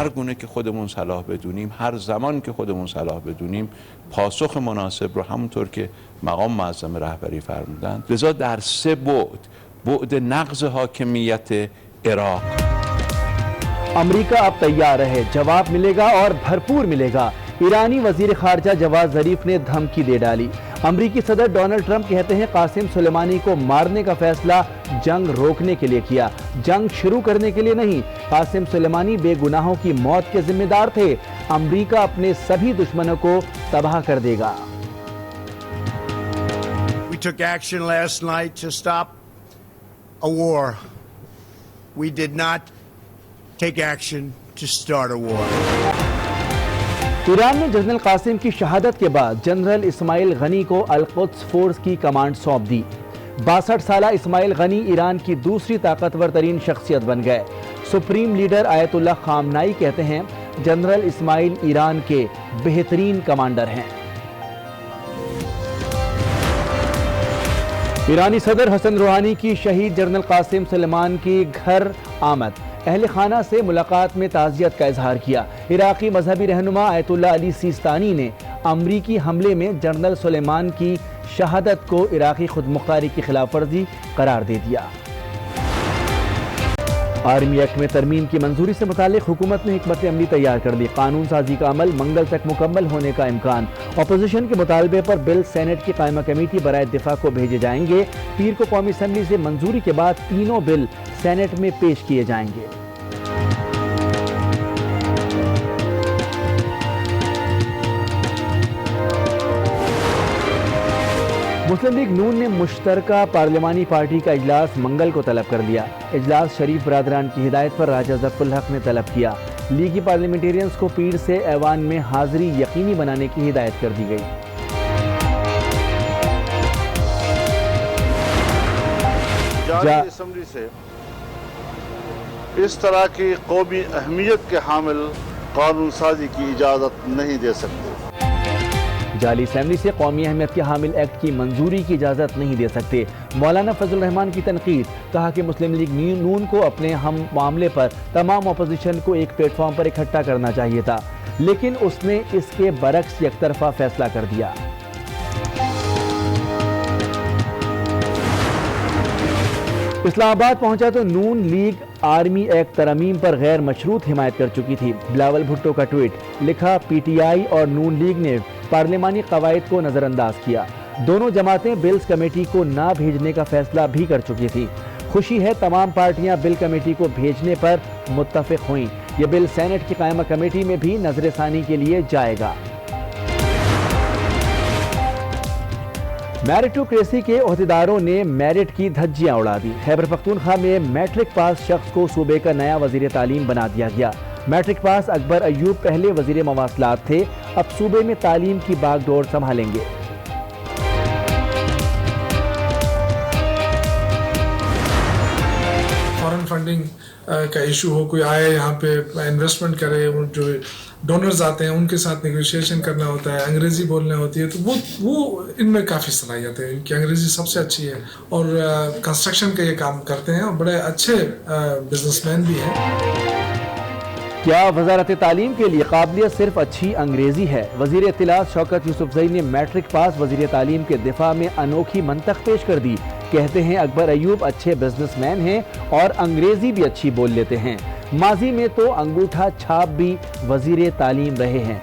هر گونه که خودمون صلاح بدونیم، هر زمان که خودمون صلاح بدونیم، پاسخ مناسب رو همونطور که مقام معظم رهبری فرمودند. لذا در سه بعد نقض حاکمیت عراق، امریکہ اب تیار ہے، جواب ملے گا اور بھرپور ملے گا۔ ایرانی وزیر خارجہ جواد ظریف نے دھمکی دے ڈالی۔ امریکی صدر ڈونلڈ ٹرمپ کہتے ہیں قاسم سلیمانی کو مارنے کا فیصلہ جنگ روکنے کے لیے کیا، جنگ شروع کرنے کے لیے نہیں۔ قاسم سلیمانی بے گناہوں کی موت کے ذمہ دار تھے۔ امریکہ اپنے سبھی دشمنوں کو تباہ کر دے گا۔ We took action last night to stop a war. We did not take action to start a war. Iran نے جنرل قاسم کی شہادت کے بعد جنرل اسماعیل غنی کو القدس فورس کی کمانڈ سونپ دی۔ 62 سالہ اسماعیل غنی ایران کی دوسری طاقتور ترین شخصیت بن گئے۔ سپریم لیڈر آیت اللہ خامنائی کہتے ہیں جنرل اسماعیل ایران کے بہترین کمانڈر ہیں۔ ایرانی صدر حسن روحانی کی شہید جنرل قاسم سلیمان کی گھر آمد، اہل خانہ سے ملاقات میں تعزیت کا اظہار کیا۔ عراقی مذہبی رہنما آیت اللہ علی سیستانی نے امریکی حملے میں جنرل سلیمان کی شہادت کو عراقی خود مختاری کی خلاف ورزی قرار دے دیا۔ آرمی ایکٹ میں ترمیم کی منظوری سے متعلق حکومت نے حکمت عملی تیار کر لی۔ قانون سازی کا عمل منگل تک مکمل ہونے کا امکان۔ اپوزیشن کے مطالبے پر بل سینٹ کی قائمہ کمیٹی برائے دفاع کو بھیجے جائیں گے۔ پیر کو قومی اسمبلی سے منظوری کے بعد تینوں بل سینٹ میں پیش کیے جائیں گے۔ مسلم لیگ نون نے مشترکہ پارلیمانی پارٹی کا اجلاس منگل کو طلب کر لیا۔ اجلاس شریف برادران کی ہدایت پر راجہ ظفر الحق نے طلب کیا۔ لیگی پارلیمنٹیرینز کو پیر سے ایوان میں حاضری یقینی بنانے کی ہدایت کر دی گئی۔ جاری اسمبلی سے اس طرح کی قومی اہمیت کے حامل قانون سازی کی اجازت نہیں دے سکتے۔ جعلی اسمبلی سے قومی اہمیت کے حامل ایکٹ کی منظوری کی اجازت نہیں دے سکتے۔ مولانا فضل الرحمان کی تنقید، کہا کہ مسلم لیگ نون کو اپنے ہم معاملے پر تمام اپوزیشن کو ایک پلیٹ فارم پر اکٹھا کرنا چاہیے تھا، لیکن اس نے اس کے برعکس یک طرفہ فیصلہ کر دیا۔ اسلام آباد پہنچا تو نون لیگ آرمی ایکٹ ترمیم پر غیر مشروط حمایت کر چکی تھی۔ بلاول بھٹو کا ٹویٹ، لکھا پی ٹی آئی اور نون لیگ نے پارلیمانی قواعد کو نظر انداز کیا۔ دونوں جماعتیں بلز کمیٹی کو نہ بھیجنے کا فیصلہ بھی کر چکی تھی۔ خوشی ہے تمام پارٹیاں بل کمیٹی کو بھیجنے پر متفق ہوئیں۔ یہ بل سینٹ کی قائمہ کمیٹی میں بھی نظر ثانی کے لیے جائے گا۔ میرٹوکریسی کے عہدیداروں نے میرٹ کی دھجیاں اڑا دی۔ خیبر پختونخوا میں میٹرک پاس شخص کو صوبے کا نیا وزیر تعلیم بنا دیا گیا۔ میٹرک پاس اکبر ایوب پہلے وزیر مواصلات تھے، اب صوبے میں تعلیم کی باغ ڈور سنبھالیں گے۔ فارن فنڈنگ کا ایشو ہو، کوئی آئے یہاں پہ انویسٹمنٹ کرے، جو ڈونرز آتے ہیں ان کے ساتھ نیگوشیشن کرنا ہوتا ہے، انگریزی بولنا ہوتی ہے، تو وہ ان میں کافی صلاحیت ہے، ان کی انگریزی سب سے اچھی ہے، اور کنسٹرکشن کا یہ کام کرتے ہیں اور بڑے اچھے بزنس مین بھی ہیں۔ کیا وزارت تعلیم کے لیے قابلیت صرف اچھی انگریزی ہے؟ وزیر اطلاعات شوکت یوسفزئی نے میٹرک پاس وزیر تعلیم کے دفاع میں انوکھی منطق پیش کر دی۔ کہتے ہیں اکبر ایوب اچھے بزنس مین ہیں اور انگریزی بھی اچھی بول لیتے ہیں۔ ماضی میں تو انگوٹھا چھاپ بھی وزیر تعلیم رہے ہیں۔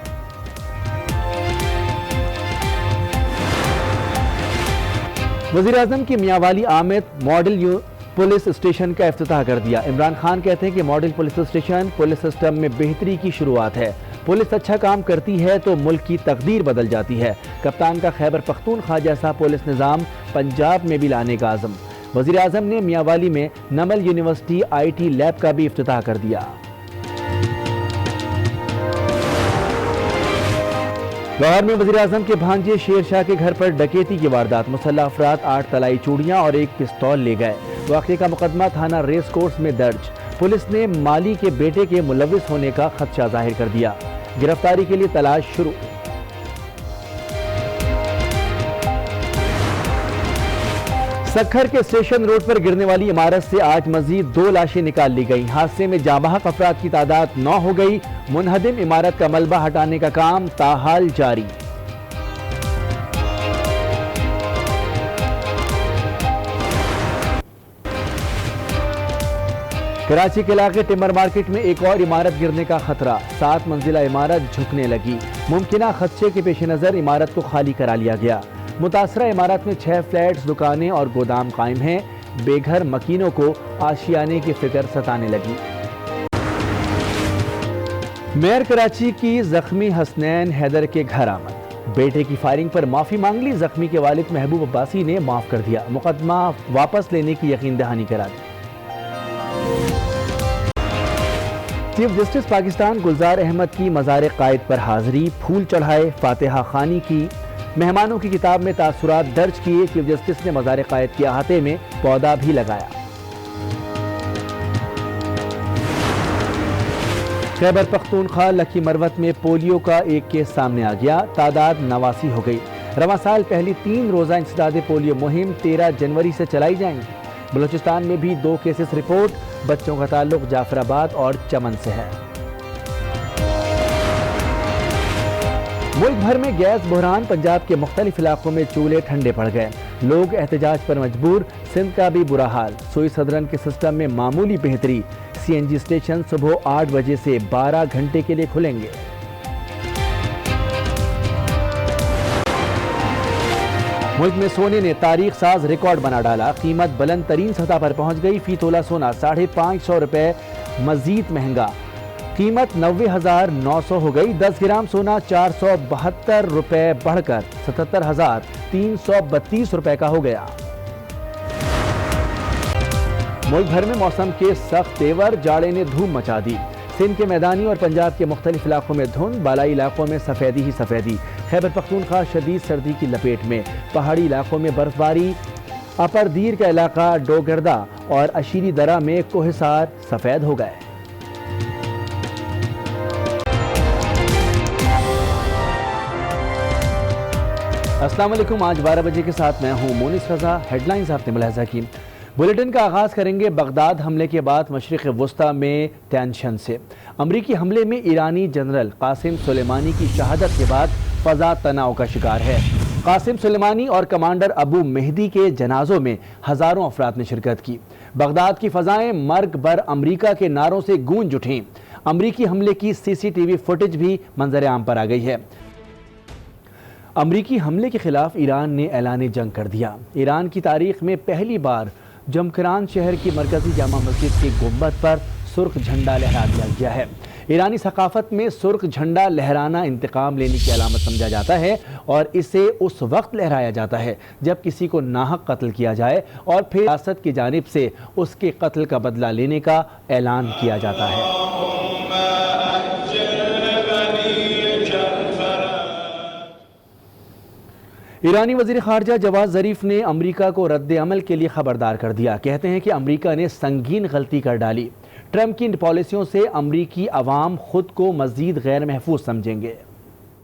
وزیر اعظم کی میاں والی آمد ماڈل پولیس اسٹیشن کا افتتاح کر دیا۔ عمران خان کہتے ہیں کہ model police station police system میں بہتری کی شروعات ہے۔ پولیس اچھا کام کرتی ہے تو ملک کی تقدیر بدل جاتی ہے۔ کپتان کا خیبر پختونخوا جیسا پولیس نظام پنجاب میں بھی لانے کا عزم۔ وزیر اعظم نے میاں والی میں NUML university I T lab کا بھی افتتاح کر دیا۔ لاہور میں وزیر اعظم کے بھانجے شیر شاہ کے گھر پر ڈکیتی کی واردات، مسلح افراد 8 طلائی چوڑیاں اور 1 پستول لے گئے۔ واقعے کا مقدمہ تھانہ ریس کورس میں درج۔ پولیس نے مالی کے بیٹے کے ملوث ہونے کا خدشہ ظاہر کر دیا۔ گرفتاری کے لیے تلاش شروع۔ سکھر کے اسٹیشن روڈ پر گرنے والی عمارت سے آج مزید 2 لاشیں نکال لی گئیں۔ حادثے میں جاں بحق افراد کی تعداد 9 ہو گئی۔ منہدم عمارت کا ملبہ ہٹانے کا کام تاحال جاری۔ کراچی کے علاقے ٹمبر مارکیٹ میں ایک اور عمارت گرنے کا خطرہ، 7 منزلہ عمارت جھکنے لگی۔ ممکنہ خدشے کے پیش نظر عمارت کو خالی کرا لیا گیا۔ متاثرہ عمارت میں 6 فلیٹس، دکانیں اور گودام قائم ہیں۔ بے گھر مکینوں کو آشیانے کی فکر ستانے لگی۔ میئر کراچی کی زخمی حسنین حیدر کے گھر آمد، بیٹے کی فائرنگ پر معافی مانگ لی۔ زخمی کے والد محبوب عباسی نے معاف کر دیا، مقدمہ واپس لینے کی یقین دہانی کرا دی۔ چیف جسٹس پاکستان گلزار احمد کی مزار قائد پر حاضری، پھول چڑھائے، فاتحہ خوانی کی، مہمانوں کی کتاب میں تاثرات درج کیے۔ چیف جسٹس نے مزار قائد کے احاطے میں پودا بھی لگایا۔ خیبر پختونخوا لکی مروت میں پولیو کا ایک کیس سامنے آ گیا، تعداد 89 ہو گئی۔ رواں سال پہلی 3 روزہ انسداد پولیو مہم 13 جنوری سے چلائی جائیں گی۔ بلوچستان میں بھی 2 کیسز رپورٹ، بچوں کا تعلق جعفر آباد اور چمن سے ہے۔ ملک بھر میں گیس بحران، پنجاب کے مختلف علاقوں میں چولہے ٹھنڈے پڑ گئے، لوگ احتجاج پر مجبور۔ سندھ کا بھی برا حال، سوئی صدرن کے سسٹم میں معمولی بہتری، سی این جی اسٹیشن صبح 8 بجے سے 12 گھنٹے کے لیے کھلیں گے۔ ملک میں سونے نے تاریخ ساز ریکارڈ بنا ڈالا، قیمت بلند ترین سطح پر پہنچ گئی۔ فی تولہ سونا 550 روپے مزید مہنگا، قیمت 90,900 ہو گئی۔ 10 گرام سونا 472 روپے بڑھ کر 77,332 روپے کا ہو گیا۔ ملک بھر میں موسم کے سخت تیور، جاڑے نے دھوم مچا دی۔ سندھ کے میدانی اور پنجاب کے مختلف علاقوں میں دھند، بالائی علاقوں میں سفیدی ہی سفیدی۔ خیبر پختونخوا شدید سردی کی لپیٹ میں، پہاڑی علاقوں میں برف باری۔ اپر دیر کا علاقہ ڈوگردہ اور اشیری درہ میں کوہسار سفید ہو گئے۔ السلام علیکم، آج 12 بجے کے ساتھ میں ہوں مونس رضا۔ ہیڈ لائنز آپ نے ملاحظہ کی۔ بلیٹن کا آغاز کریں گے بغداد حملے کے بعد مشرق وسطی میں ٹینشن سے۔ امریکی حملے میں ایرانی جنرل قاسم سلیمانی کی شہادت کے بعد فضا تناؤ کا شکار ہے۔ قاسم سلیمانی اور کمانڈر ابو مہدی کے جنازوں میں ہزاروں افراد نے شرکت کی۔ بغداد کی فضائیں مرگ بر امریکہ کے نعروں سے گونج اٹھیں۔ امریکی حملے کی سی سی ٹی وی فوٹیج بھی منظر عام پر آ گئی ہے۔ امریکی حملے کے خلاف ایران نے اعلان جنگ کر دیا۔ ایران کی تاریخ میں پہلی بار جمکران شہر کی مرکزی جامع مسجد کی گنبد پر سرخ جھنڈا لہرا دیا گیا ہے۔ ایرانی ثقافت میں سرخ جھنڈا لہرانا انتقام لینے کی علامت سمجھا جاتا ہے اور اسے اس وقت لہرایا جاتا ہے جب کسی کو ناحق قتل کیا جائے اور پھر ریاست کی جانب سے اس کے قتل کا بدلہ لینے کا اعلان کیا جاتا ہے۔ ایرانی وزیر خارجہ جواد ظریف نے امریکہ کو رد عمل کے لیے خبردار کر دیا۔ کہتے ہیں کہ امریکہ نے سنگین غلطی کر ڈالی۔ ٹرمپ کی ان پالیسیوں سے امریکی عوام خود کو مزید غیر محفوظ سمجھیں گے۔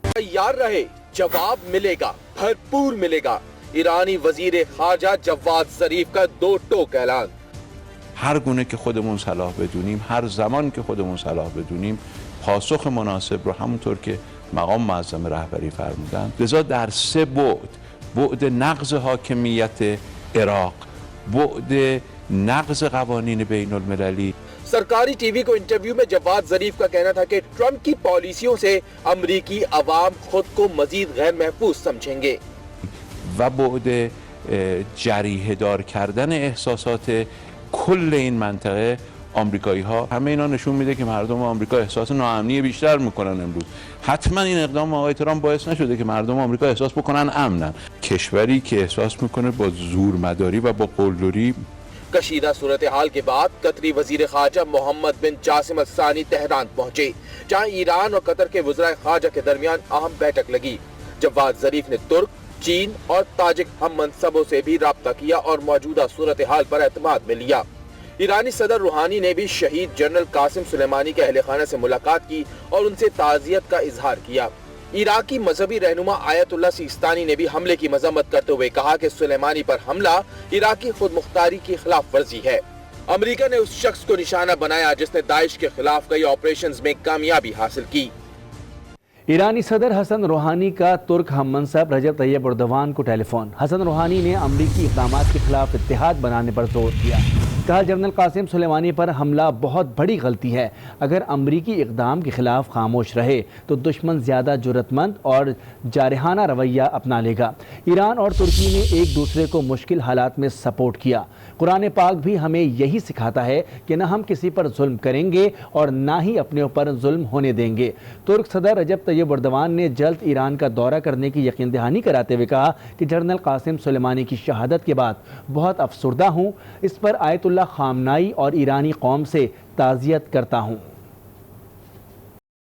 تیار رہے، جواب ملے گا، بھرپور ملے گا۔ ایرانی وزیر خارجہ جواد ظریف کا 2 ٹوک اعلان۔ هر گونه که خودمون صلاح بدونیم، هر زمان که خودمون صلاح بدونیم، پاسخ مناسب رو همونطور که مقام معظم رهبری فرمودن، لذا در 3 بعد نقض حاکمیت عراق، بعد نقض قوانین بین المللی۔ سرکاری ٹی وی کو انٹرویو میں جواد ظریف کا کہنا تھا کہ ٹرمپ کی پالیسیوں سے امریکی عوام خود کو مزید غیر محفوظ سمجھیں گے، و بعد جریحه دار کردن احساسات کل این منطقه آمریکایی ها. همه اینا نشون میده که مردم آمریکا احساس ناامنی بیشتر میکنن امروز. حتما این اقدام آقای ترامپ باعث نشده که مردم آمریکا احساس بکنن امنن. کشوری که احساس میکنه با زورمداری و با قلدری. کشیدہ صورتحال کے بعد قطری وزیر خارجہ محمد بن جاسم الثانی تہران پہنچے، جہاں ایران اور قطر کے وزراء خارجہ کے درمیان اہم بیٹھک لگی۔ جواد ظریف نے ترک، چین اور تاجک ہم منصبوں سے بھی رابطہ کیا اور موجودہ صورتحال پر اعتماد میں لیا۔ ایرانی صدر روحانی نے بھی شہید جنرل قاسم سلیمانی کے اہل خانہ سے ملاقات کی اور ان سے تعزیت کا اظہار کیا۔ عراقی مذہبی رہنما آیت اللہ سیستانی نے بھی حملے کی مذمت کرتے ہوئے کہا کہ سلیمانی پر حملہ عراقی خود مختاری کی خلاف ورزی ہے۔ امریکہ نے اس شخص کو نشانہ بنایا جس نے داعش کے خلاف کئی آپریشنز میں کامیابی حاصل کی۔ ایرانی صدر حسن روحانی کا ترک ہم منصب رجب طیب اردوان کو ٹیلی فون۔ حسن روحانی نے امریکی اقدامات کے خلاف اتحاد بنانے پر زور دیا۔ کہا جنرل قاسم سلیمانی پر حملہ بہت بڑی غلطی ہے۔ اگر امریکی اقدام کے خلاف خاموش رہے تو دشمن زیادہ جرأت مند اور جارحانہ رویہ اپنا لے گا۔ ایران اور ترکی نے ایک دوسرے کو مشکل حالات میں سپورٹ کیا۔ قرآن پاک بھی ہمیں یہی سکھاتا ہے کہ نہ ہم کسی پر ظلم کریں گے اور نہ ہی اپنے اوپر ظلم ہونے دیں گے۔ ترک صدر رجب طیب اردوان نے جلد ایران کا دورہ کرنے کی یقین دہانی کراتے ہوئے کہا کہ جنرل قاسم سلیمانی کی شہادت کے بعد بہت افسردہ ہوں۔ اس پر آیت اللہ خامنائی اور ایرانی قوم سے تعزیت کرتا ہوں۔